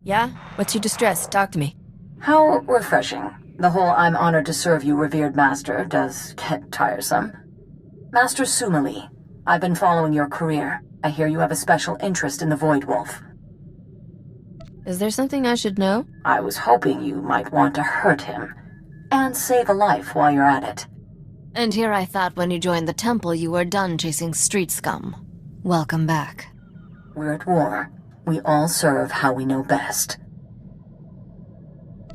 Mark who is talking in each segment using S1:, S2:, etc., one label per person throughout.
S1: Yeah? What's your distress? Talk to me.
S2: How refreshing. The whole "I'm honored to serve you, revered master" does get tiresome. Master Sumali, I've been following your career. I hear you have a special interest in the Void Wolf.
S1: Is there something I should know?
S2: I was hoping you might want to hurt him. And save a life while you're at it.
S3: And here I thought when you joined the temple you were done chasing street scum. Welcome back.
S2: We're at war. We all serve how we know best.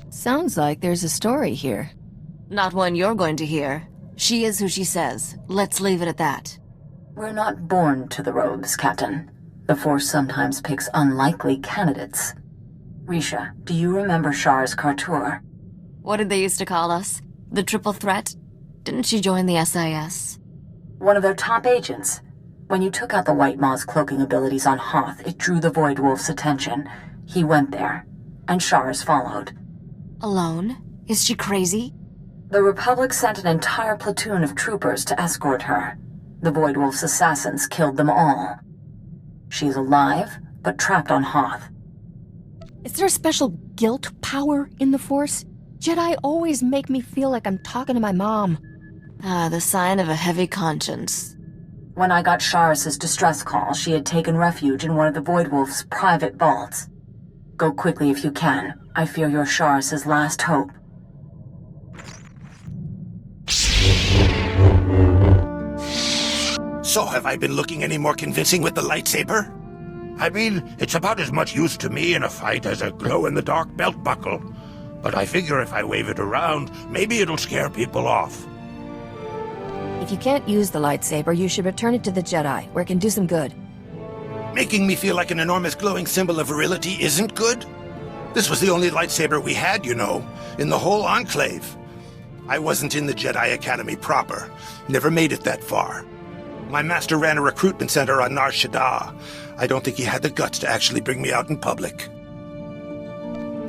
S1: Sounds like there's a story here.
S3: Not one you're going to hear. She is who she says. Let's leave it at that.
S2: We're not born to the robes, Captain. The Force sometimes picks unlikely candidates. Risha, do you remember Shars Kartur?
S3: What did they used to call us? The triple threat? Didn't she join the SIS?
S2: One of their top agents. When you took out the White Maw's cloaking abilities on Hoth, it drew the Void Wolf's attention. He went there, and Shars followed.
S3: Alone? Is she crazy?
S2: The Republic sent an entire platoon of troopers to escort her. The Void Wolf's assassins killed them all. She's alive, but trapped on Hoth.
S1: Is there a special guilt power in the Force? Jedi always make me feel like I'm talking to my mom.
S3: Ah, the sign of a heavy conscience.
S2: When I got Shars' distress call, she had taken refuge in one of the Void Wolf's private vaults. Go quickly if you can. I fear you're Shars' last hope.
S4: So have I been looking any more convincing with the lightsaber? I mean, it's about as much use to me in a fight as a glow-in-the-dark belt buckle. But I figure if I wave it around, maybe it'll scare people off.
S1: If you can't use the lightsaber, you should return it to the Jedi, where it can do some good.
S4: Making me feel like an enormous glowing symbol of virility isn't good? This was the only lightsaber we had, you know, in the whole Enclave. I wasn't in the Jedi Academy proper. Never made it that far. My master ran a recruitment center on Nar Shaddaa. I don't think he had the guts to actually bring me out in public.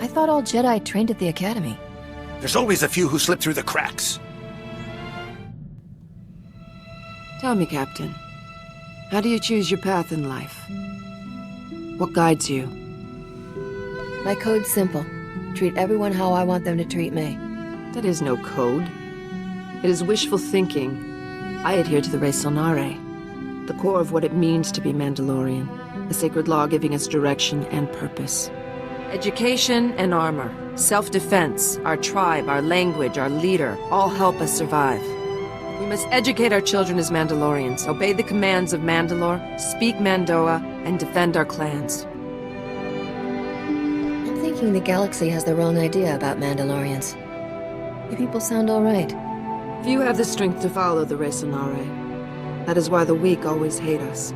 S1: I thought all Jedi trained at the Academy.
S4: There's always a few who slip through the cracks.
S5: Tell me, Captain, how do you choose your path in life? What guides you?
S1: My code's simple. Treat everyone how I want them to treat me.
S5: That is no code. It is wishful thinking. I adhere to the Res Sonare, the core of what it means to be Mandalorian, a sacred law giving us direction and purpose. Education and armor, self-defense, our tribe, our language, our leader, all help us survive. We must educate our children as Mandalorians, obey the commands of Mandalore, speak Mandoa, and defend our clans.
S1: I'm thinking the galaxy has their own idea about Mandalorians. You people sound all right.
S5: Few have the strength to follow the Res Sonare. That is why the weak always hate us.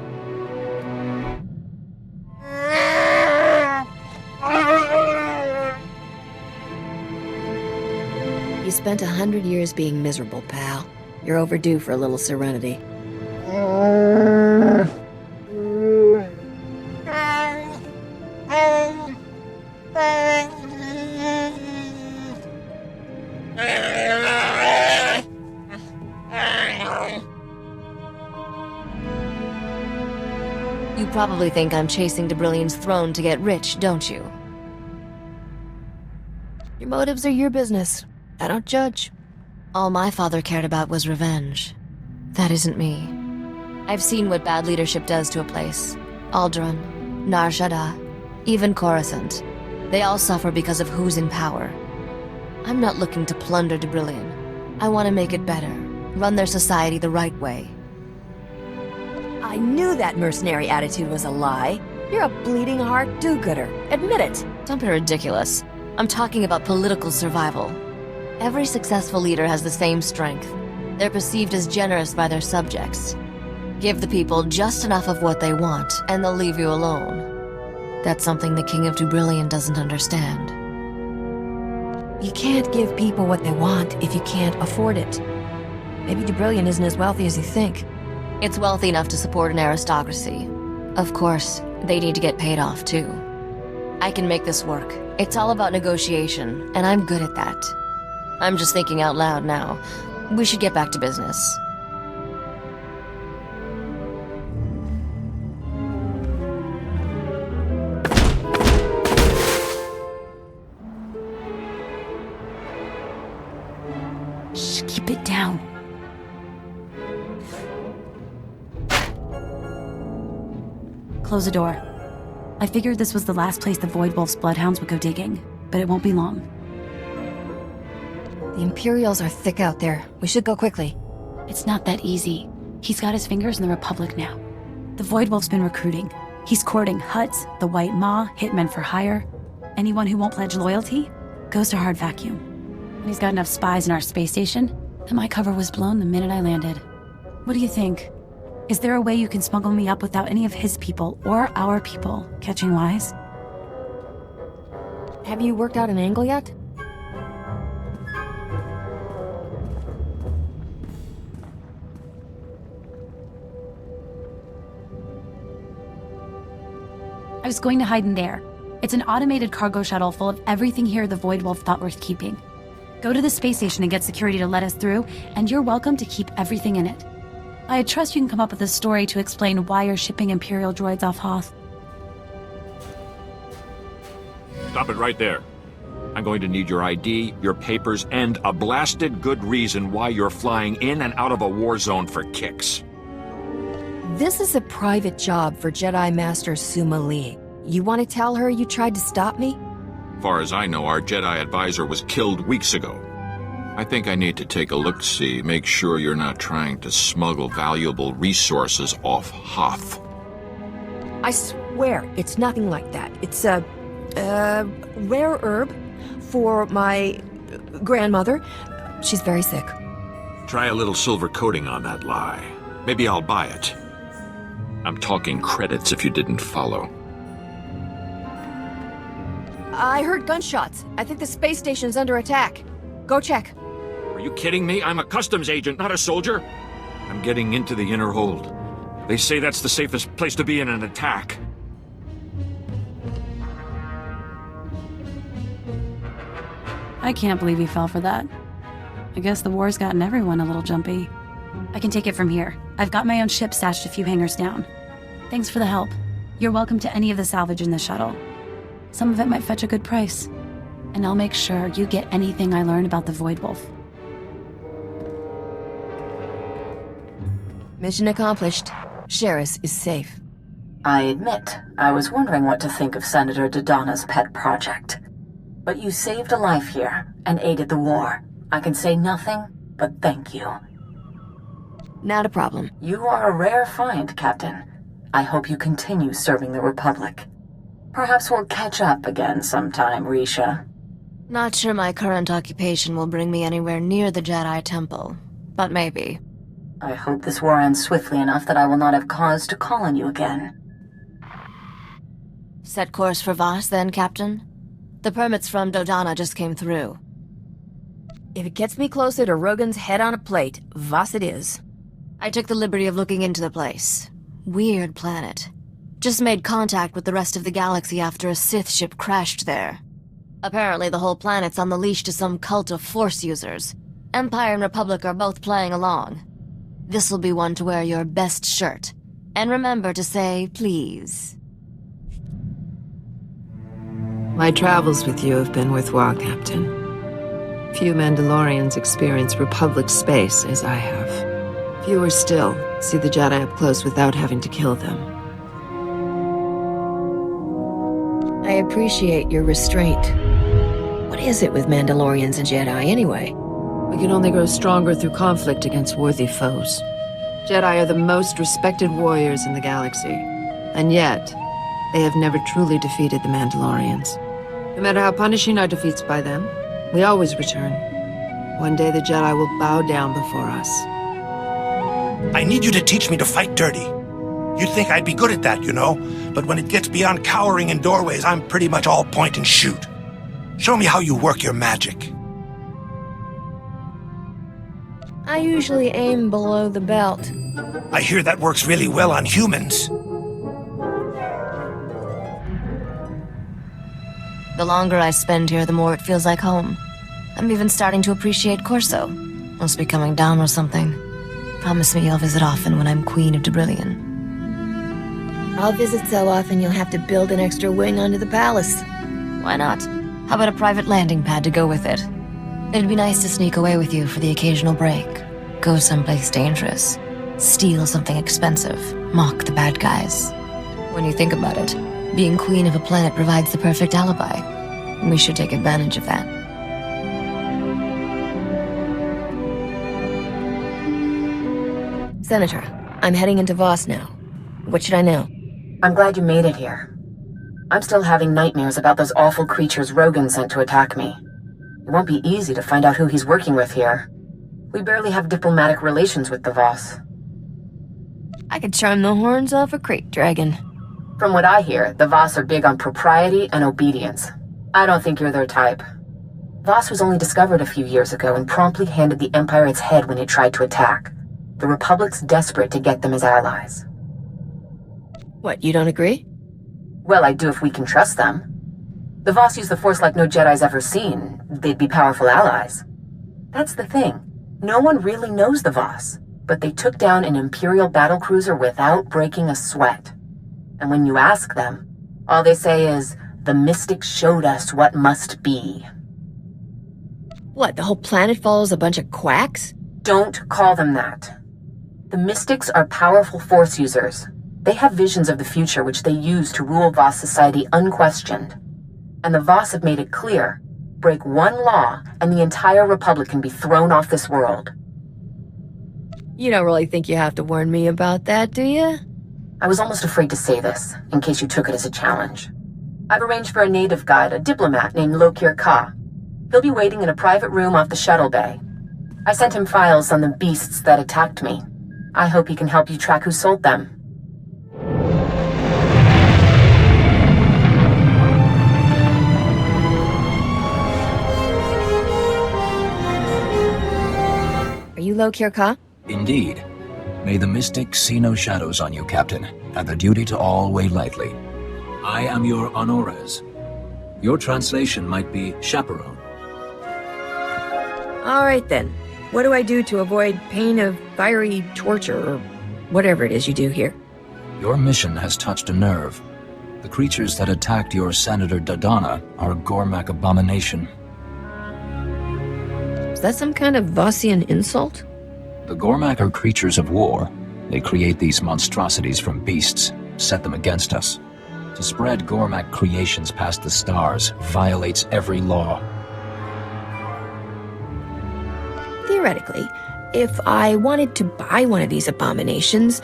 S1: You spent 100 years being miserable, pal. You're overdue for a little serenity.
S3: You probably think I'm chasing Debrillion's throne to get rich, don't you?
S1: Your motives are your business. I don't judge.
S3: All my father cared about was revenge. That isn't me. I've seen what bad leadership does to a place. Alderaan, Nar Shaddaa, even Coruscant. They all suffer because of who's in power. I'm not looking to plunder Debrillion. I want to make it better. Run their society the right way.
S1: I knew that mercenary attitude was a lie. You're a bleeding heart do-gooder. Admit it.
S3: Don't be ridiculous. I'm talking about political survival. Every successful leader has the same strength. They're perceived as generous by their subjects. Give the people just enough of what they want, and they'll leave you alone. That's something the King of Dubrillion doesn't understand.
S1: You can't give people what they want if you can't afford it. Maybe Dubrillion isn't as wealthy as you think.
S3: It's wealthy enough to support an aristocracy. Of course, they need to get paid off, too. I can make this work. It's all about negotiation, and I'm good at that. I'm just thinking out loud now. We should get back to business.
S6: keep it down. Close the door. I figured this was the last place the Void Wolf's bloodhounds would go digging, but it won't be long.
S1: The Imperials are thick out there. We should go quickly.
S6: It's not that easy. He's got his fingers in the Republic now. The Void Wolf's been recruiting. He's courting Hutts, the White Maw, hitmen for hire. Anyone who won't pledge loyalty goes to hard vacuum. And he's got enough spies in our space station that my cover was blown the minute I landed. What do you think? Is there a way you can smuggle me up without any of his people or our people catching wise?
S1: Have you worked out an angle yet?
S6: I was going to hide in there. It's an automated cargo shuttle full of everything here the Void Wolf thought worth keeping. Go to the space station and get security to let us through, and you're welcome to keep everything in it. I trust you can come up with a story to explain why you're shipping Imperial droids off Hoth.
S7: Stop it right there. I'm going to need your ID, your papers, and a blasted good reason why you're flying in and out of a war zone for kicks.
S1: This is a private job for Jedi Master Suma Lee. You want to tell her you tried to stop me?
S7: Far as I know, our Jedi advisor was killed weeks ago. I think I need to take a look-see, make sure you're not trying to smuggle valuable resources off Hoth.
S1: I swear, it's nothing like that. It's a rare herb for my grandmother. She's very sick.
S7: Try a little silver coating on that lie. Maybe I'll buy it. I'm talking credits if you didn't follow.
S1: I heard gunshots. I think the space station's under attack. Go check.
S7: Are you kidding me? I'm a customs agent, not a soldier. I'm getting into the inner hold. They say that's the safest place to be in an attack.
S6: I can't believe you fell for that. I guess the war's gotten everyone a little jumpy. I can take it from here. I've got my own ship stashed a few hangars down. Thanks for the help. You're welcome to any of the salvage in the shuttle. Some of it might fetch a good price. And I'll make sure you get anything I learn about the Void Wolf.
S1: Mission accomplished. Sheris is safe.
S2: I admit, I was wondering what to think of Senator Dodonna's pet project. But you saved a life here and aided the war. I can say nothing but thank you.
S1: Not a problem.
S2: You are a rare find, Captain. I hope you continue serving the Republic. Perhaps we'll catch up again sometime, Risha.
S3: Not sure my current occupation will bring me anywhere near the Jedi Temple, but maybe.
S2: I hope this war ends swiftly enough that I will not have cause to call on you again.
S3: Set course for Voss then, Captain? The permits from Dodonna just came through.
S1: If it gets me closer to Rogan's head on a plate, Voss it is.
S3: I took the liberty of looking into the place. Weird planet. Just made contact with the rest of the galaxy after a Sith ship crashed there. Apparently the whole planet's on the leash to some cult of Force users. Empire and Republic are both playing along. This'll be one to wear your best shirt. And remember to say please.
S5: My travels with you have been worthwhile, Captain. Few Mandalorians experience Republic space as I have. Fewer still see the Jedi up close without having to kill them.
S1: I appreciate your restraint. What is it with Mandalorians and Jedi, anyway?
S5: We can only grow stronger through conflict against worthy foes. Jedi are the most respected warriors in the galaxy, and yet, they have never truly defeated the Mandalorians. No matter how punishing our defeats by them, we always return. One day the Jedi will bow down before us.
S4: I need you to teach me to fight dirty. You'd think I'd be good at that, you know, but when it gets beyond cowering in doorways, I'm pretty much all point and shoot. Show me how you work your magic.
S1: I usually aim below the belt.
S4: I hear that works really well on humans.
S3: The longer I spend here, the more it feels like home. I'm even starting to appreciate Corso. Must be coming down or something. Promise me you'll visit often when I'm Queen of Debrillion.
S1: I'll visit so often you'll have to build an extra wing onto the palace.
S3: Why not? How about a private landing pad to go with it? It'd be nice to sneak away with you for the occasional break. Go someplace dangerous. Steal something expensive. Mock the bad guys. When you think about it, being queen of a planet provides the perfect alibi. We should take advantage of that.
S1: Senator, I'm heading into Voss now. What should I know?
S2: I'm glad you made it here. I'm still having nightmares about those awful creatures Rogan sent to attack me. It won't be easy to find out who he's working with here. We barely have diplomatic relations with the Voss.
S1: I could charm the horns off a crate dragon.
S2: From what I hear, the Voss are big on propriety and obedience. I don't think you're their type. Voss was only discovered a few years ago and promptly handed the Empire its head when it tried to attack. The Republic's desperate to get them as allies.
S1: What, you don't agree?
S2: Well, I do if we can trust them. The Voss use the Force like no Jedi's ever seen. They'd be powerful allies. That's the thing. No one really knows the Voss, but they took down an Imperial battlecruiser without breaking a sweat. And when you ask them, all they say is, the Mystics showed us what must be.
S1: What, the whole planet follows a bunch of quacks?
S2: Don't call them that. The Mystics are powerful Force users. They have visions of the future which they use to rule Voss society unquestioned. And the Voss have made it clear, break one law and the entire Republic can be thrown off this world.
S1: You don't really think you have to warn me about that, do you?
S2: I was almost afraid to say this, in case you took it as a challenge. I've arranged for a native guide, a diplomat named Lokir Ka. He'll be waiting in a private room off the shuttle bay. I sent him files on the beasts that attacked me. I hope he can help you track who sold them.
S1: Are you Lokir Ka?
S8: Indeed. May the Mystics see no shadows on you, Captain, and the duty to all weigh lightly. I am your Honores. Your translation might be chaperone.
S1: All right then. What do I do to avoid pain of fiery torture, or whatever it is you do here?
S8: Your mission has touched a nerve. The creatures that attacked your Senator Dodonna are a Gormak abomination.
S1: Is that some kind of Vossian insult?
S8: The Gormak are creatures of war. They create these monstrosities from beasts, set them against us. To spread Gormak creations past the stars violates every law.
S1: Theoretically, if I wanted to buy one of these abominations,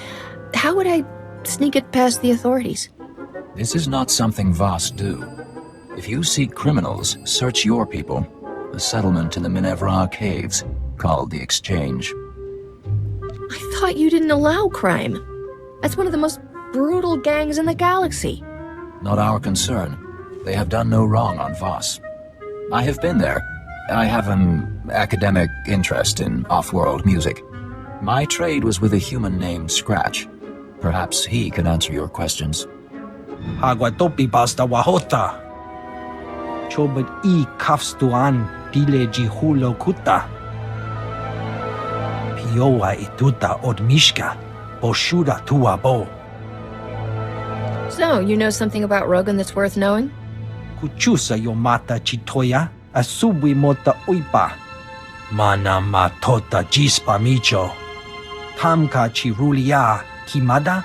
S1: how would I sneak it past the authorities?
S8: This is not something Voss do. If you seek criminals, search your people. A settlement in the Minevra caves, called the Exchange.
S1: I thought you didn't allow crime. That's one of the most brutal gangs in the galaxy.
S8: Not our concern. They have done no wrong on Voss. I have been there. I have an academic interest in off-world music. My trade was with a human named Scratch. Perhaps he can answer your questions.
S9: Haguatopi basta wahota. Chobet I kafstuan dile jihulo kuta. Pioa ituta odmishka. Boshuda tuabo.
S1: So, you know something about Rogan that's worth knowing?
S9: Kuchusa yomata chitoya. Asubi mota uipa. Mana matota jispa micho. Tamka chirulia kimada.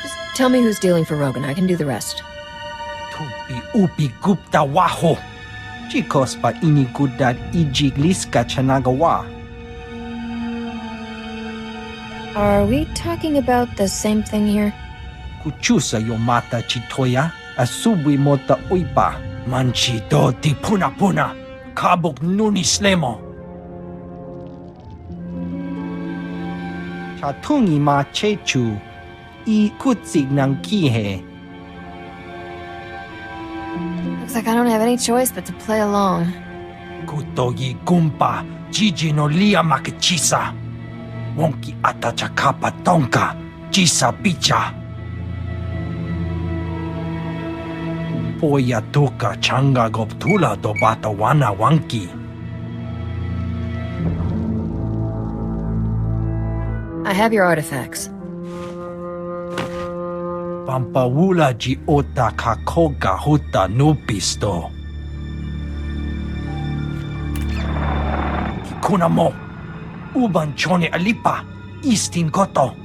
S1: Just tell me who's dealing for Rogan. I can do the rest.
S9: Tupi upi gupta waho. Chikos pa inikudat ijigliska chanagawa.
S1: Are we talking about the same thing here?
S9: Kuchusa yomata chitoya. Asubi mota uipa. Manchi do ti puna puna. Kabuk nuni slemo. Chatungi ma chechu. I kutsig nang kihe.
S3: Looks like I don't have any choice but to play along.
S9: Kutogi gumpa. Jiji no lia makachisa. Wonki atachakapa tonka. Jisa bicha. Poya tuka changa goptula do bata wana wanki.
S1: I have your artifacts.
S9: Pampawula ji ota kakoga huta nupisto. mikuna mo. Uban chone alipa, istin koto.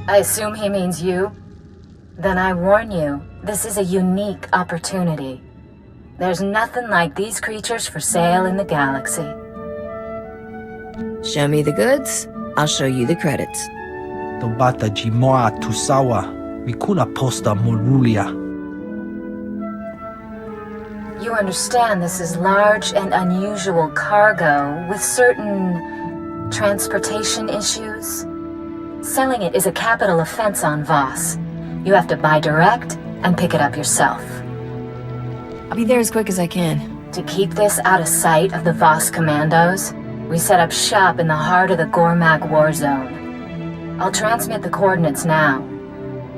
S2: I assume he means you? Then I warn you, this is a unique opportunity. There's nothing like these creatures for sale in the galaxy.
S1: Show me the goods, I'll show you the credits.
S9: Tobata jimoa tusawa, mikuna posta morulia.
S2: You understand this is large and unusual cargo with certain transportation issues? Selling it is a capital offense on Voss. You have to buy direct and pick it up yourself.
S1: I'll be there as quick as I can.
S2: To keep this out of sight of the Voss commandos, we set up shop in the heart of the Gormak war zone. I'll transmit the coordinates now.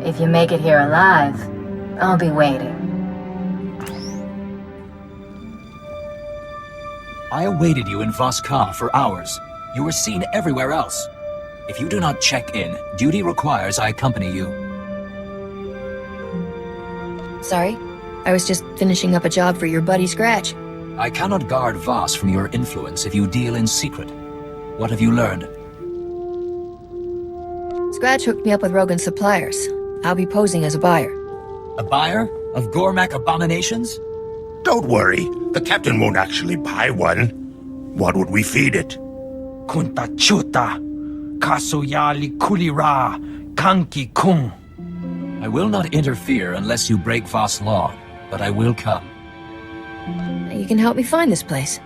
S2: If you make it here alive, I'll be waiting.
S8: I awaited you in Voss-Ka for hours. You were seen everywhere else. If you do not check in, duty requires I accompany you.
S1: Sorry, I was just finishing up a job for your buddy Scratch.
S8: I cannot guard Voss from your influence if you deal in secret. What have you learned?
S1: Scratch hooked me up with Rogan's suppliers. I'll be posing as a buyer.
S8: A buyer of Gormak abominations?
S4: Don't worry, the captain won't actually buy one. What would we feed it?
S9: Kunta chuta, kasoyali kulira, kanki kung.
S8: I will not interfere unless you break Voss law, but I will come.
S1: You can help me find this place.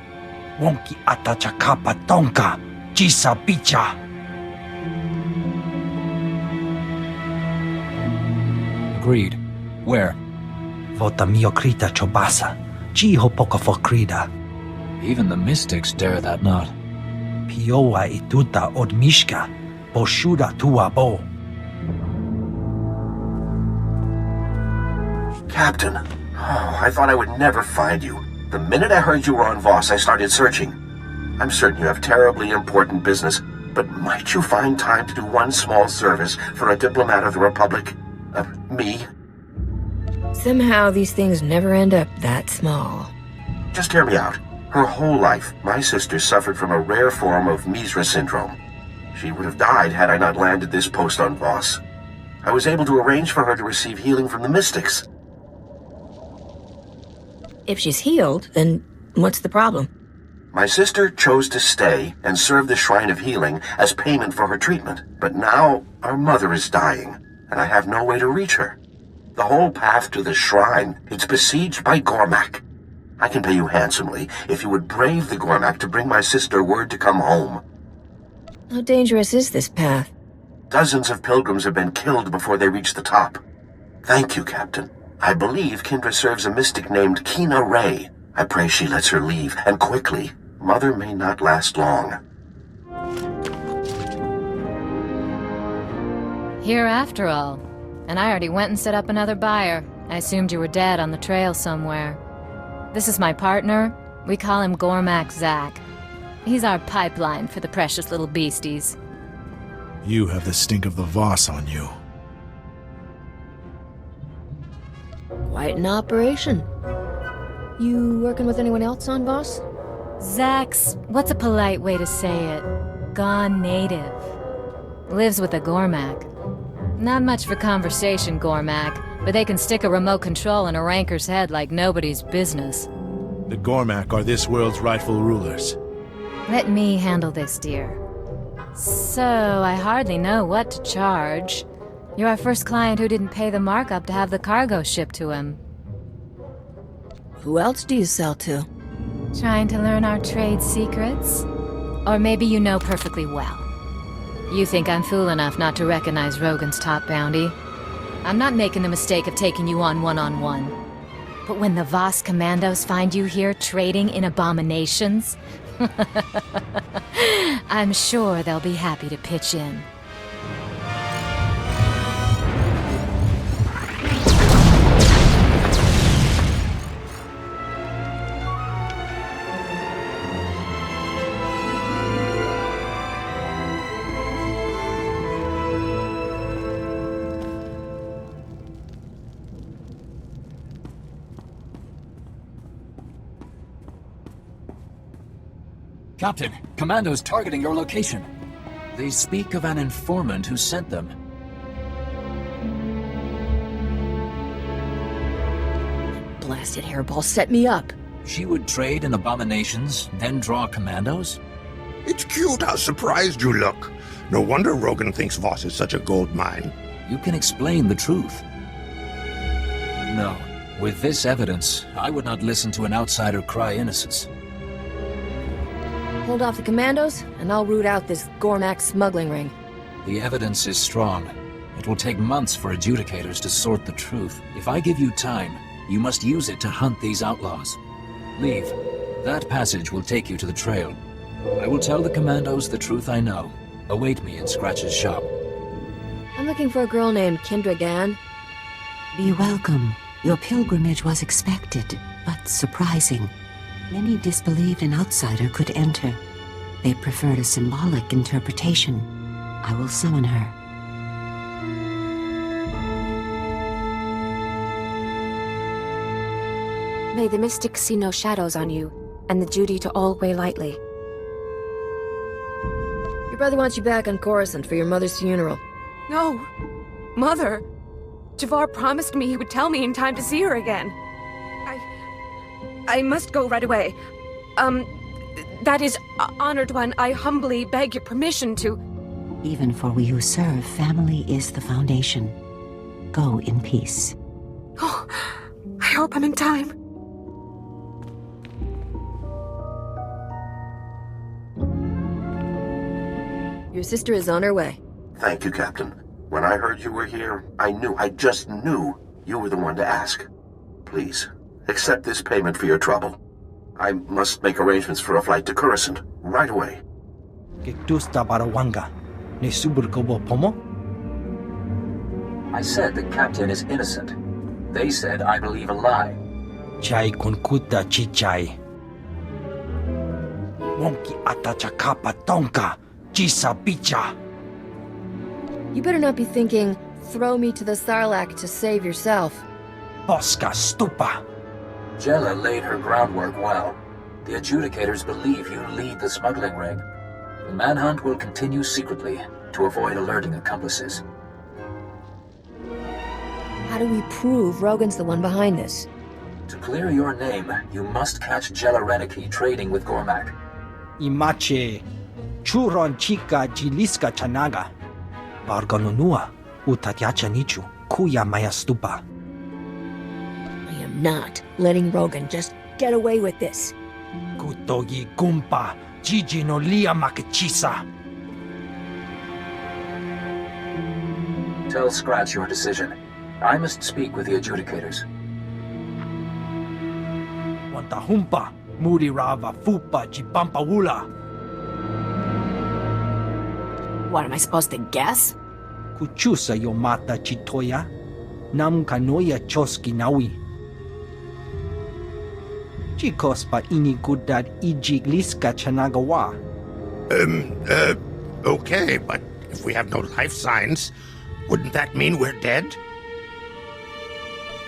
S9: Wonki atachakapa tonka, jisa picha.
S8: Agreed. Where?
S9: Vota miokrita chobasa, jiho poka fokrida.
S8: Even the mystics dare that not.
S9: Piowa ituta odmishka, boshuda tuabo.
S10: Captain, I thought I would never find you. The minute I heard you were on Voss, I started searching. I'm certain you have terribly important business, but might you find time to do one small service for a diplomat of the Republic? Me?
S1: Somehow these things never end up that small.
S10: Just hear me out. Her whole life, my sister suffered from a rare form of Misra syndrome. She would have died had I not landed this post on Voss. I was able to arrange for her to receive healing from the mystics.
S1: If she's healed, then what's the problem?
S10: My sister chose to stay and serve the Shrine of Healing as payment for her treatment. But now, our mother is dying, and I have no way to reach her. The whole path to the shrine, it's besieged by Gormak. I can pay you handsomely if you would brave the Gormak to bring my sister word to come home.
S1: How dangerous is this path?
S10: Dozens of pilgrims have been killed before they reach the top. Thank you, Captain. I believe Kindra serves a mystic named Kina Ray. I pray she lets her leave, and quickly. Mother may not last long.
S11: Here after all. And I already went and set up another buyer. I assumed you were dead on the trail somewhere. This is my partner. We call him Gormak Zack. He's our pipeline for the precious little beasties.
S12: You have the stink of the Voss on you.
S1: Quite an operation. You working with anyone else on Voss?
S11: Zack's, what's a polite way to say it? Gone native. Lives with a Gormak. Not much for conversation, Gormak, but they can stick a remote control in a ranker's head like nobody's business.
S12: The Gormak are this world's rightful rulers.
S11: Let me handle this, dear. So, I hardly know what to charge. You're our first client who didn't pay the markup to have the cargo shipped to him.
S1: Who else do you sell to?
S11: Trying to learn our trade secrets? Or maybe you know perfectly well. You think I'm fool enough not to recognize Rogan's top bounty? I'm not making the mistake of taking you on one-on-one. But when the Voss commandos find you here trading in abominations, I'm sure they'll be happy to pitch in.
S8: Captain, commandos targeting your location. They speak of an informant who sent them.
S1: Blasted hairball set me up.
S8: She would trade in abominations, then draw commandos?
S4: It's cute how surprised you look. No wonder Rogan thinks Voss is such a gold mine.
S8: You can explain the truth. No. With this evidence, I would not listen to an outsider cry innocence.
S1: Hold off the commandos, and I'll root out this Gormak smuggling ring.
S8: The evidence is strong. It will take months for adjudicators to sort the truth. If I give you time, you must use it to hunt these outlaws. Leave. That passage will take you to the trail. I will tell the commandos the truth I know. Await me in Scratch's shop.
S1: I'm looking for a girl named Kendra Gann.
S13: Be welcome. Your pilgrimage was expected, but surprising. Many disbelieved an outsider could enter. They preferred a symbolic interpretation. I will summon her.
S14: May the mystics see no shadows on you, and the duty to all weigh lightly.
S1: Your brother wants you back on Coruscant for your mother's funeral.
S15: No. Mother. Javar promised me he would tell me in time to see her again. I must go right away. That is, Honored One, I humbly beg your permission to...
S13: Even for we who serve, family is the foundation. Go in peace.
S15: Oh, I hope I'm in time.
S1: Your sister is on her way.
S10: Thank you, Captain. When I heard you were here, I just knew you were the one to ask. Please, accept this payment for your trouble. I must make arrangements for a flight to Coruscant right away.
S8: I said the captain is innocent. They said I believe a lie.
S9: Chai kunkuta chichai. Wonki atachakapa tonka. Chisa picha.
S1: You better not be thinking, throw me to the Sarlacc to save yourself.
S9: Bosca stupa.
S8: Jella laid her groundwork well. The adjudicators believe you lead the smuggling ring. The manhunt will continue secretly to avoid alerting accomplices.
S1: How do we prove Rogan's the one behind this?
S8: To clear your name, you must catch Jella Renicky trading with Gormak.
S9: Imache. Churon chica jiliska chanaga. Barganunua. Utatyacha nichu. Kuya maya stupa.
S1: I am not letting Rogan just get away with this.
S9: Kutogi gumpa. Gigi no lia makachisa.
S8: Tell Scratch your decision. I must speak with the adjudicators.
S9: Wantahumpa. Muri rava fupa jipampawula.
S14: What, am I supposed to guess?
S9: Kuchusa yomata chitoya. Nam kanoya choski nawi. Chikos pa inigudad ijigliska chanagawa.
S4: Okay, but if we have no life signs, wouldn't that mean we're dead?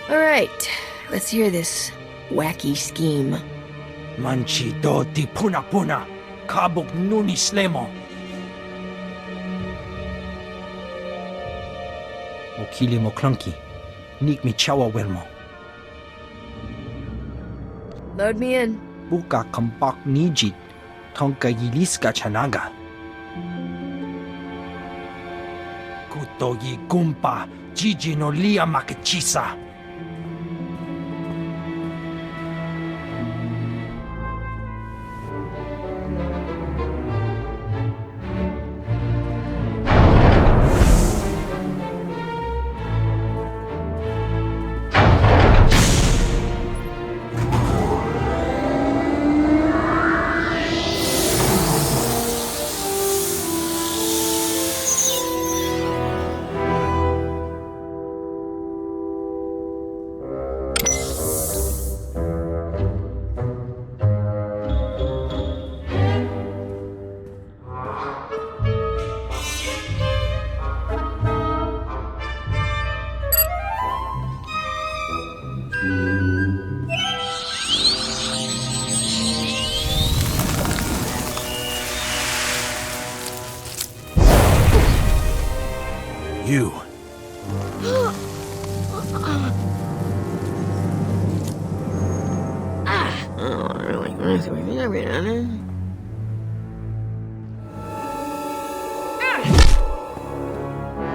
S1: All right, let's hear this wacky scheme.
S9: Manchi do di puna puna. Kabuk nuni slemo. Okili mo clunky. Nik mi chawa welmo.
S1: Load me in.
S9: Buka kampak nijit. Tonka yiliska chanaga. Kutogi gumpa. Gigi no lia makachisa.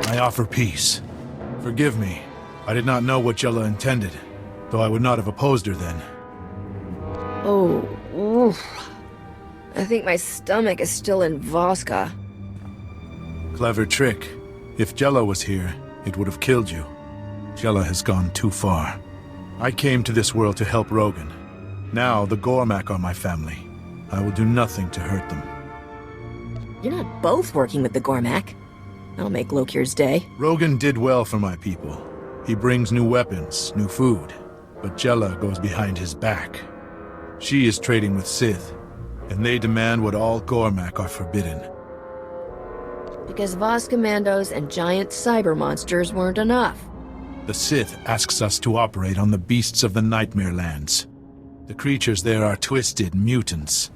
S12: I offer peace. Forgive me. I did not know what Jella intended, though I would not have opposed her then.
S1: Oh, oof. I think my stomach is still in Voska.
S12: Clever trick. If Jella was here, it would have killed you. Jella has gone too far. I came to this world to help Rogan. Now the Gormak are my family. I will do nothing to hurt them.
S1: You're not both working with the Gormak. That'll make Lokir's day.
S12: Rogan did well for my people. He brings new weapons, new food. But Jella goes behind his back. She is trading with Sith, and they demand what all Gormak are forbidden.
S1: Because Voss commandos and giant cyber monsters weren't enough.
S12: The Sith asks us to operate on the beasts of the Nightmare Lands. The creatures there are twisted mutants.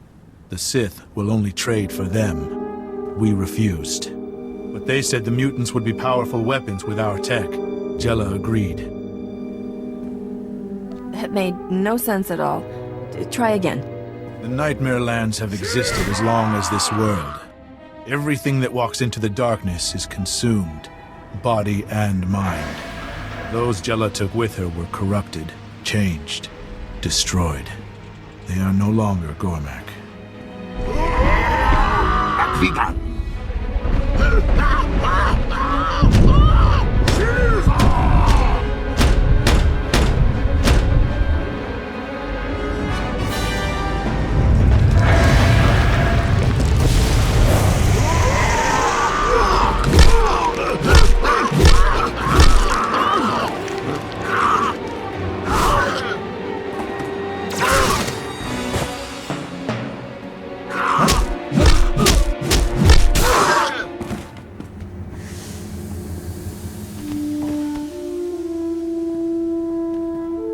S12: The Sith will only trade for them. We refused. But they said the mutants would be powerful weapons with our tech. Jella agreed.
S1: That made no sense at all. Try again.
S12: The Nightmare Lands have existed as long as this world. Everything that walks into the darkness is consumed, body and mind. Those Jella took with her were corrupted, changed, destroyed. They are no longer Gormak.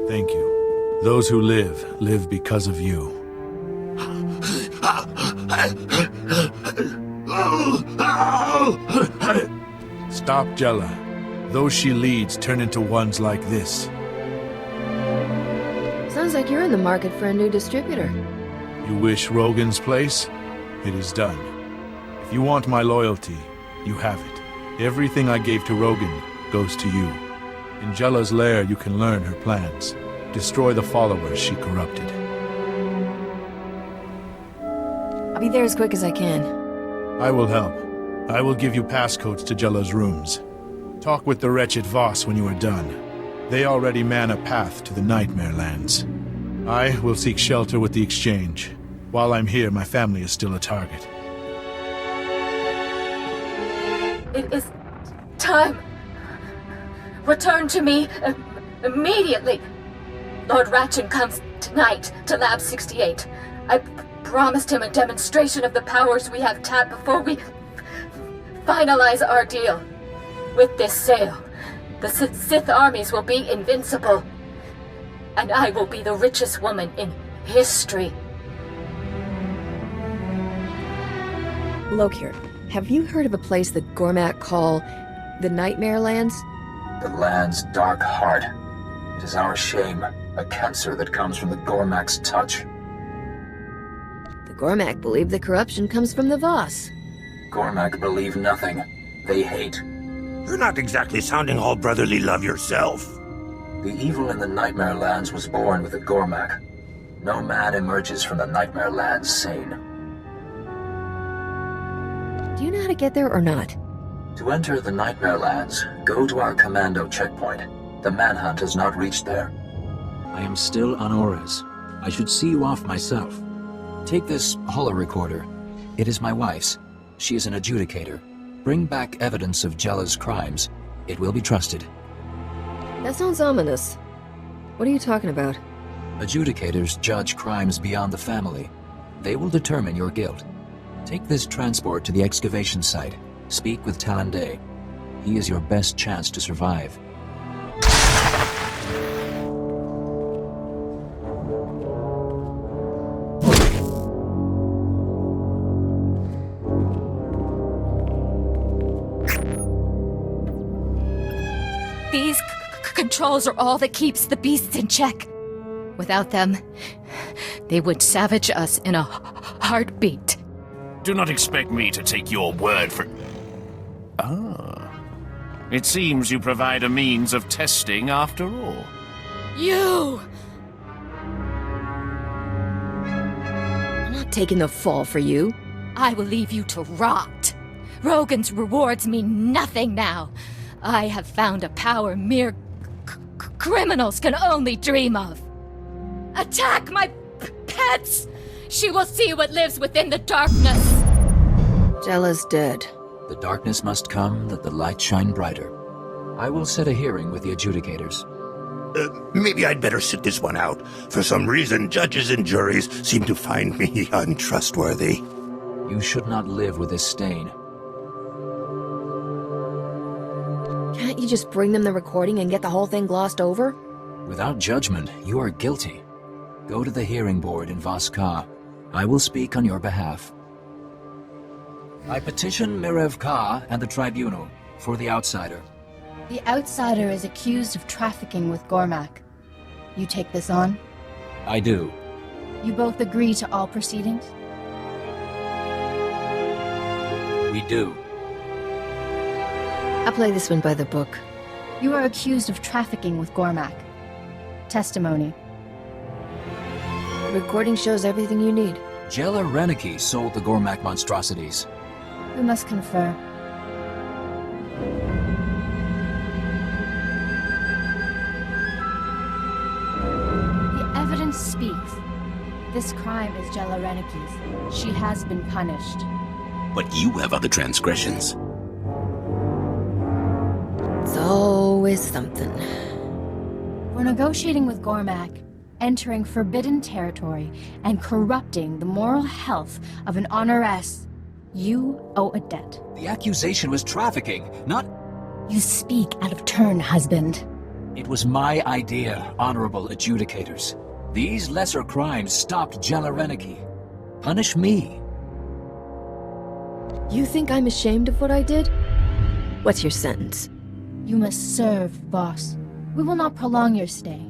S12: Thank you. Those who live because of you. Stop Jella. Those she leads turn into ones like this.
S1: Sounds like you're in the market for a new distributor.
S12: You wish Rogan's place? It is done. If you want my loyalty, you have it. Everything I gave to Rogan goes to you. In Jella's lair, you can learn her plans. Destroy the followers she corrupted.
S1: I'll be there as quick as I can.
S12: I will help. I will give you passcodes to Jella's rooms. Talk with the wretched Voss when you are done. They already man a path to the Nightmare Lands. I will seek shelter with the Exchange. While I'm here, my family is still a target.
S2: It is time. Return to me immediately. Lord Ratchan comes tonight to Lab 68. I promised him a demonstration of the powers we have tapped before we finalize our deal. With this sale, the Sith armies will be invincible, and I will be the richest woman in history.
S1: Lokir, have you heard of a place that Gormak call the Nightmare Lands?
S8: The land's dark heart. It is our shame, a cancer that comes from the Gormak's touch.
S1: The Gormak believe the corruption comes from the Voss.
S8: Gormak believe nothing. They hate.
S4: You're not exactly sounding all brotherly love yourself.
S8: The evil in the Nightmare Lands was born with the Gormak. No man emerges from the Nightmare Lands sane.
S1: Do you know how to get there or not?
S8: To enter the Nightmare Lands, go to our commando checkpoint. The manhunt has not reached there. I am still on Ores. I should see you off myself. Take this holo-recorder. It is my wife's. She is an adjudicator. Bring back evidence of Jella's crimes. It will be trusted.
S1: That sounds ominous. What are you talking about?
S8: Adjudicators judge crimes beyond the family. They will determine your guilt. Take this transport to the excavation site. Speak with Talande. He is your best chance to survive.
S11: These controls are all that keeps the beasts in check. Without them, they would savage us in a heartbeat.
S16: Do not expect me to take your word for... Ah. It seems you provide a means of testing after all.
S11: You!
S1: I'm not taking the fall for you.
S11: I will leave you to rot. Rogan's rewards mean nothing now. I have found a power mere criminals can only dream of. Attack my pets! She will see what lives within the darkness.
S5: Jella's dead.
S8: The darkness must come, that the light shine brighter. I will set a hearing with the adjudicators.
S4: Maybe I'd better sit this one out. For some reason, judges and juries seem to find me untrustworthy.
S8: You should not live with this stain.
S1: Can't you just bring them the recording and get the whole thing glossed over?
S8: Without judgment, you are guilty. Go to the hearing board in Voss-Ka. I will speak on your behalf. I petition Mirev Ka and the tribunal for the outsider.
S17: The outsider is accused of trafficking with Gormak. You take this on?
S8: I do.
S17: You both agree to all proceedings?
S8: We do.
S1: I'll play this one by the book.
S17: You are accused of trafficking with Gormak. Testimony.
S1: The recording shows everything you need.
S8: Jella Reneki sold the Gormak monstrosities.
S17: We must confer. The evidence speaks. This crime is Jella Reneki's. She has been punished.
S18: But you have other transgressions.
S1: It's always something.
S17: For negotiating with Gormak, entering forbidden territory, and corrupting the moral health of an honoress, you owe a debt.
S8: The accusation was trafficking, not...
S17: You speak out of turn, husband.
S8: It was my idea, honorable adjudicators. These lesser crimes stopped Jella Reneki. Punish me.
S1: You think I'm ashamed of what I did? What's your sentence?
S17: You must serve, boss. We will not prolong your stay.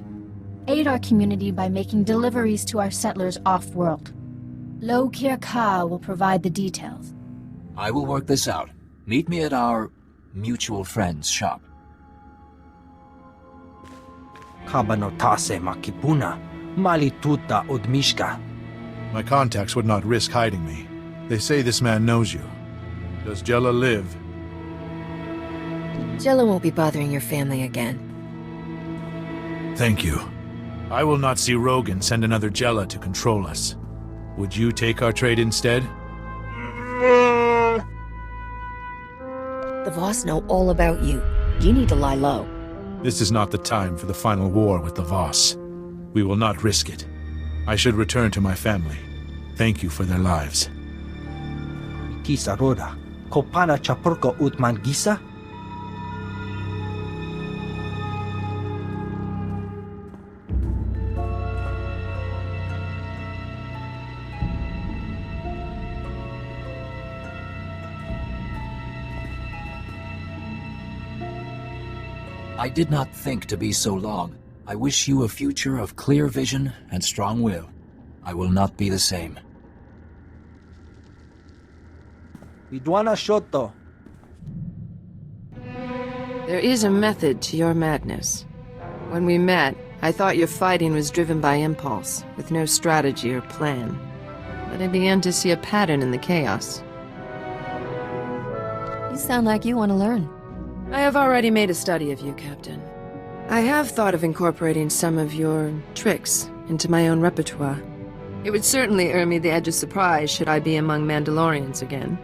S17: Aid our community by making deliveries to our settlers off-world. Lokir Ka will provide the details.
S8: I will work this out. Meet me at our mutual friend's shop.
S9: Kabanotase makipuna, malituta udmishka.
S12: My contacts would not risk hiding me. They say this man knows you. Does Jella live?
S1: Jella won't be bothering your family again.
S12: Thank you. I will not see Rogan send another Jella to control us. Would you take our trade instead?
S1: The Voss know all about you. You need to lie low.
S12: This is not the time for the final war with the Voss. We will not risk it. I should return to my family. Thank you for their lives.
S9: Kisa roda, kopana chapurko utman gisa?
S8: I did not think to be so long. I wish you a future of clear vision and strong will. I will not be the same.
S9: Vidwana Shoto.
S5: There is a method to your madness. When we met, I thought your fighting was driven by impulse, with no strategy or plan. But I began to see a pattern in the chaos.
S1: You sound like you want to learn.
S5: I have already made a study of you, Captain. I have thought of incorporating some of your tricks into my own repertoire. It would certainly earn me the edge of surprise should I be among Mandalorians again.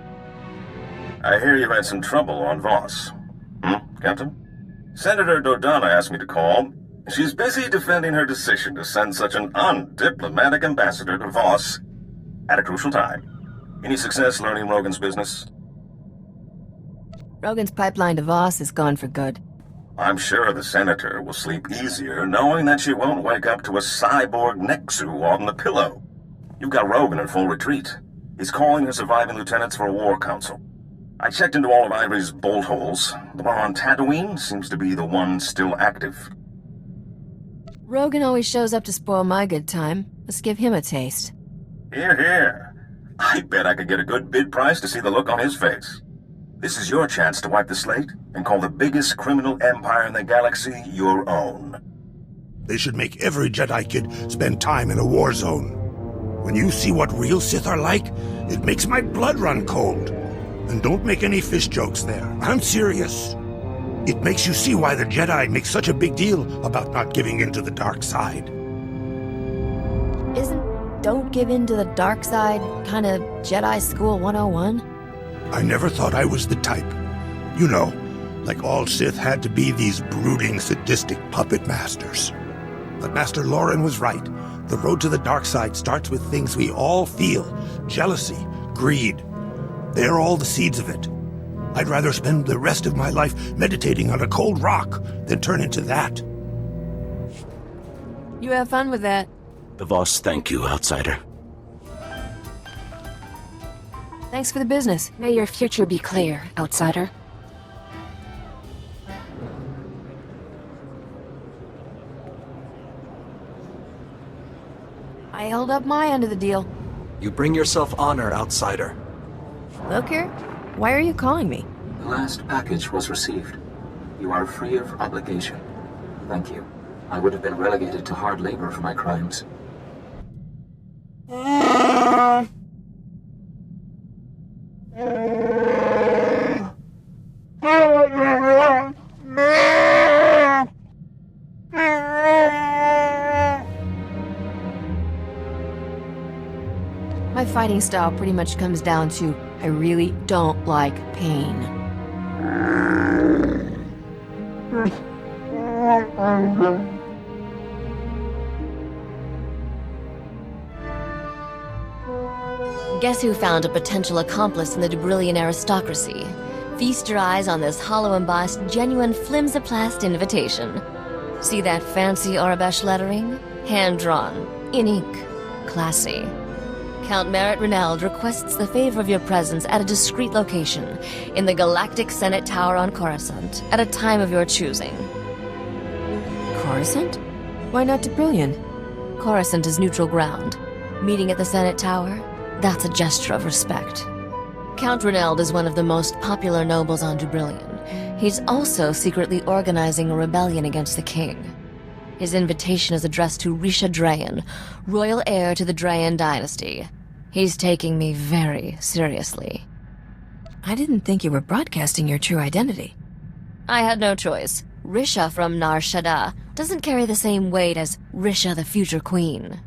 S10: I hear you had some trouble on Voss. Captain? Senator Dodonna asked me to call. She's busy defending her decision to send such an undiplomatic ambassador to Voss at a crucial time. Any success learning Rogan's business?
S1: Rogan's pipeline to Voss is gone for good.
S10: I'm sure the Senator will sleep easier knowing that she won't wake up to a cyborg Nexu on the pillow. You've got Rogan in full retreat. He's calling her surviving lieutenants for a war council. I checked into all of Ivory's bolt holes. The one on Tatooine seems to be the one still active.
S1: Rogan always shows up to spoil my good time. Let's give him a taste.
S10: Here, here. I bet I could get a good bid price to see the look on his face. This is your chance to wipe the slate and call the biggest criminal empire in the galaxy your own.
S4: They should make every Jedi kid spend time in a war zone. When you see what real Sith are like, it makes my blood run cold. And don't make any fish jokes there. I'm serious. It makes you see why the Jedi make such a big deal about not giving in to the dark side.
S1: Isn't don't give in to the dark side kind of Jedi School 101?
S4: I never thought I was the type. You know, like all Sith had to be these brooding, sadistic puppet masters. But Master Loren was right. The road to the dark side starts with things we all feel. Jealousy, greed. They're all the seeds of it. I'd rather spend the rest of my life meditating on a cold rock than turn into that.
S1: You have fun with that.
S18: The Voss thank you, outsider.
S1: Thanks for the business.
S14: May your future be clear, outsider.
S1: I held up my end of the deal.
S19: You bring yourself honor, outsider.
S1: Look here, why are you calling me?
S8: The last package was received. You are free of obligation. Thank you. I would have been relegated to hard labor for my crimes.
S1: My fighting style pretty much comes down to I really don't like pain.
S3: Guess who found a potential accomplice in the Dubrillian aristocracy? Feast your eyes on this hollow-embossed, genuine flimsoplast invitation. See that fancy Aurebesh lettering? Hand-drawn, in ink, classy. Count Merritt Reneld requests the favor of your presence at a discreet location in the Galactic Senate Tower on Coruscant at a time of your choosing.
S1: Coruscant? Why not Dubrillion?
S3: Coruscant is neutral ground. Meeting at the Senate Tower? That's a gesture of respect. Count Reneld is one of the most popular nobles on Dubrillion. He's also secretly organizing a rebellion against the king. His invitation is addressed to Risha Drayan, royal heir to the Drayan dynasty. He's taking me very seriously.
S1: I didn't think you were broadcasting your true identity.
S3: I had no choice. Risha from Nar Shaddaa doesn't carry the same weight as Risha the future queen.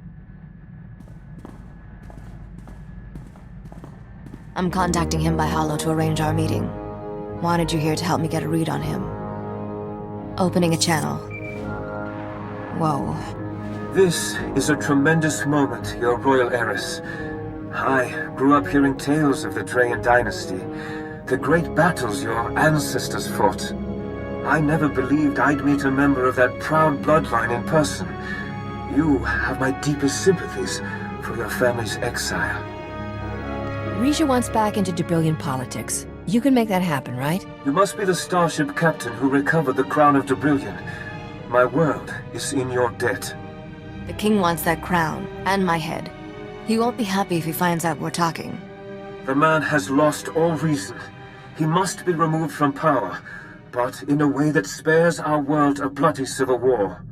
S3: I'm contacting him by holo to arrange our meeting. Wanted you here to help me get a read on him. Opening a channel. Whoa.
S20: This is a tremendous moment, your royal heiress. I grew up hearing tales of the Drayan dynasty, the great battles your ancestors fought. I never believed I'd meet a member of that proud bloodline in person. You have my deepest sympathies for your family's exile.
S1: Risha wants back into Dubrillion politics. You can make that happen, right?
S20: You must be the starship captain who recovered the crown of Dubrillion. My world is in your debt.
S3: The king wants that crown, and my head. He won't be happy if he finds out we're talking.
S20: The man has lost all reason. He must be removed from power, but in a way that spares our world a bloody civil war.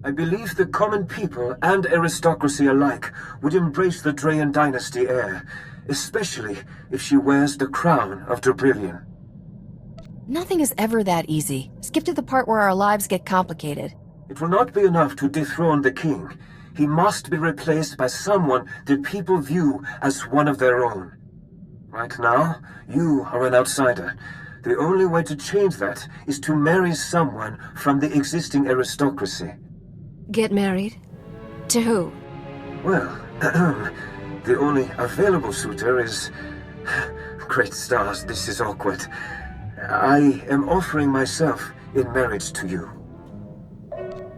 S20: I believe the common people and aristocracy alike would embrace the Drayan dynasty heir, especially if she wears the crown of Dubrillion.
S1: Nothing is ever that easy. Skip to the part where our lives get complicated.
S20: It will not be enough to dethrone the king. He must be replaced by someone that people view as one of their own. Right now, you are an outsider. The only way to change that is to marry someone from the existing aristocracy.
S3: Get married? To who?
S20: Well, the only available suitor is... Great stars, this is awkward. I am offering myself in marriage to you.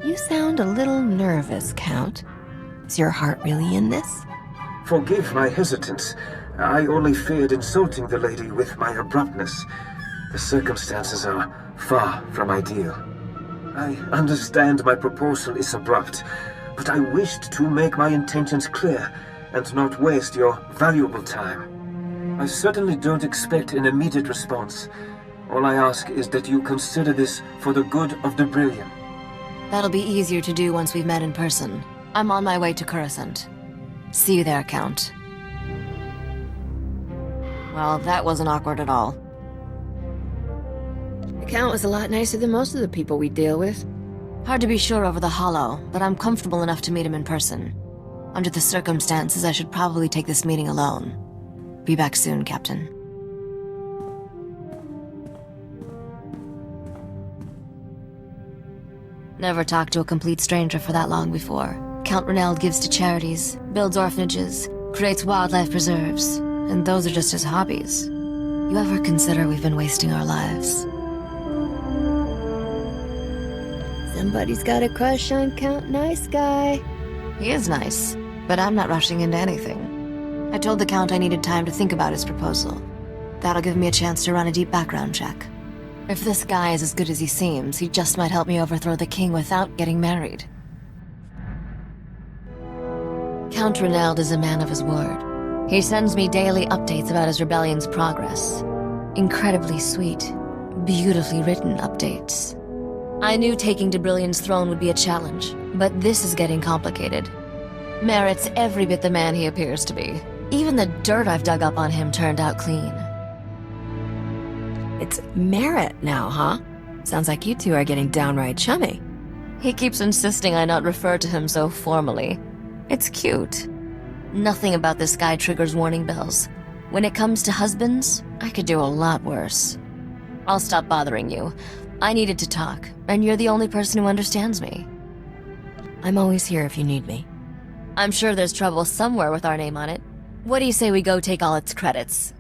S1: You sound a little nervous, Count. Is your heart really in this?
S20: Forgive my hesitance. I only feared insulting the lady with my abruptness. The circumstances are far from ideal. I understand my proposal is abrupt, but I wished to make my intentions clear and not waste your valuable time. I certainly don't expect an immediate response. All I ask is that you consider this for the good of the Brilliant.
S3: That'll be easier to do once we've met in person. I'm on my way to Coruscant. See you there, Count. Well, that wasn't awkward at all.
S5: The Count was a lot nicer than most of the people we deal with.
S3: Hard to be sure over the Hollow, but I'm comfortable enough to meet him in person. Under the circumstances, I should probably take this meeting alone. Be back soon, Captain. Never talked to a complete stranger for that long before. Count Renald gives to charities, builds orphanages, creates wildlife preserves, and those are just his hobbies. You ever consider we've been wasting our lives?
S5: Somebody's got a crush on Count Nice Guy.
S3: He is nice, but I'm not rushing into anything. I told the Count I needed time to think about his proposal. That'll give me a chance to run a deep background check. If this guy is as good as he seems, he just might help me overthrow the king without getting married. Count Renald is a man of his word. He sends me daily updates about his rebellion's progress. Incredibly sweet, beautifully written updates. I knew taking Debrillion's throne would be a challenge, but this is getting complicated. Merritt's every bit the man he appears to be. Even the dirt I've dug up on him turned out clean.
S1: It's Merritt now, huh? Sounds like you two are getting downright chummy.
S3: He keeps insisting I not refer to him so formally. It's cute. Nothing about this guy triggers warning bells. When it comes to husbands, I could do a lot worse. I'll stop bothering you. I needed to talk, and you're the only person who understands me.
S1: I'm always here if you need me.
S3: I'm sure there's trouble somewhere with our name on it. What do you say we go take all its credits?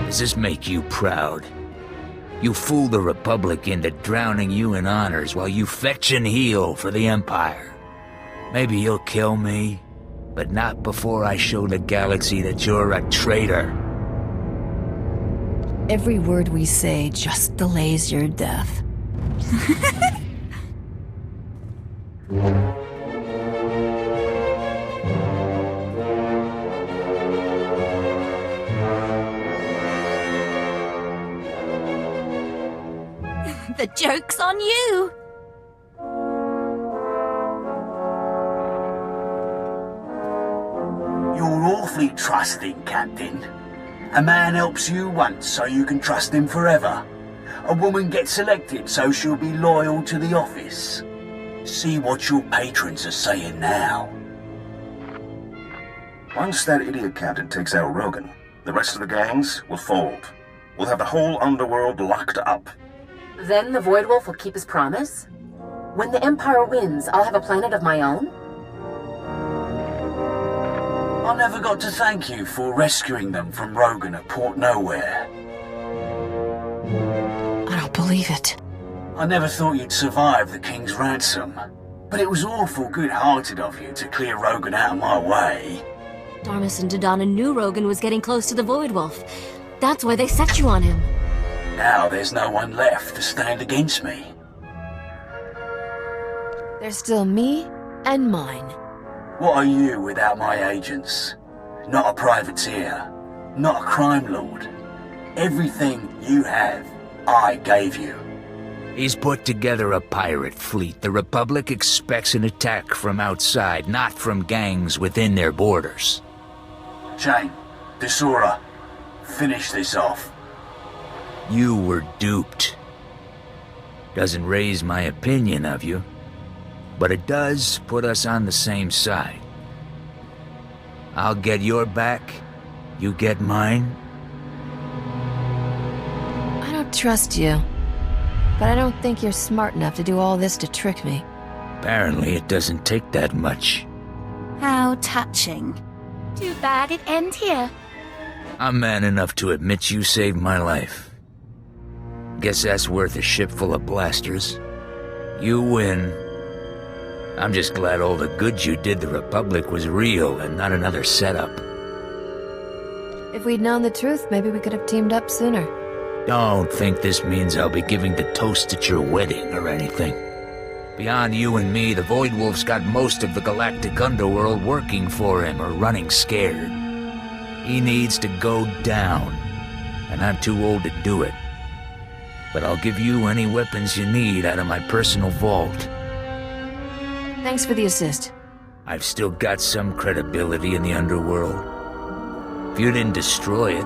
S21: Does this make you proud? You fool the Republic into drowning you in honors while you fetch and heal for the Empire. Maybe you'll kill me, but not before I show the galaxy that you're a traitor.
S1: Every word we say just delays your death.
S22: The joke's on you!
S23: You're awfully trusting, Captain. A man helps you once so you can trust him forever. A woman gets selected so she'll be loyal to the office. See what your patrons are saying now.
S10: Once that idiot captain takes out Rogan, the rest of the gangs will fold. We'll have the whole underworld locked up.
S2: Then the Voidwolf will keep his promise? When the Empire wins, I'll have a planet of my own?
S23: I never got to thank you for rescuing them from Rogan at Port Nowhere.
S1: I don't believe it.
S23: I never thought you'd survive the King's ransom. But it was awful good-hearted of you to clear Rogan out of my way.
S3: Darmus and Dodonna knew Rogan was getting close to the Voidwolf. That's why they set you on him.
S23: Now there's no one left to stand against me.
S1: There's still me and mine.
S23: What are you without my agents? Not a privateer. Not a crime lord. Everything you have, I gave you.
S21: He's put together a pirate fleet. The Republic expects an attack from outside, not from gangs within their borders.
S23: Jane, Desora, finish this off.
S21: You were duped. Doesn't raise my opinion of you, but it does put us on the same side. I'll get your back, you get mine.
S1: I don't trust you, but I don't think you're smart enough to do all this to trick me.
S21: Apparently it doesn't take that much.
S22: How touching. Too bad it ends here.
S21: I'm man enough to admit you saved my life. Guess that's worth a ship full of blasters. You win. I'm just glad all the good you did the Republic was real and not another setup.
S3: If we'd known the truth, maybe we could have teamed up sooner.
S21: Don't think this means I'll be giving the toast at your wedding or anything. Beyond you and me, the Void Wolf's got most of the galactic underworld working for him or running scared. He needs to go down, and I'm too old to do it. But I'll give you any weapons you need out of my personal vault.
S3: Thanks for the assist.
S21: I've still got some credibility in the underworld. If you didn't destroy it,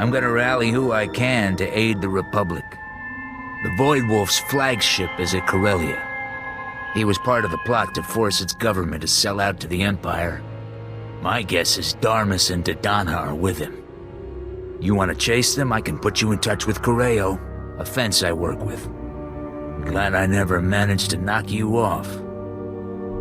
S21: I'm gonna rally who I can to aid the Republic. The Void Wolf's flagship is at Corellia. He was part of the plot to force its government to sell out to the Empire. My guess is Darmus and Dodonha are with him. You want to chase them, I can put you in touch with Correo, a fence I work with. Glad I never managed to knock you off.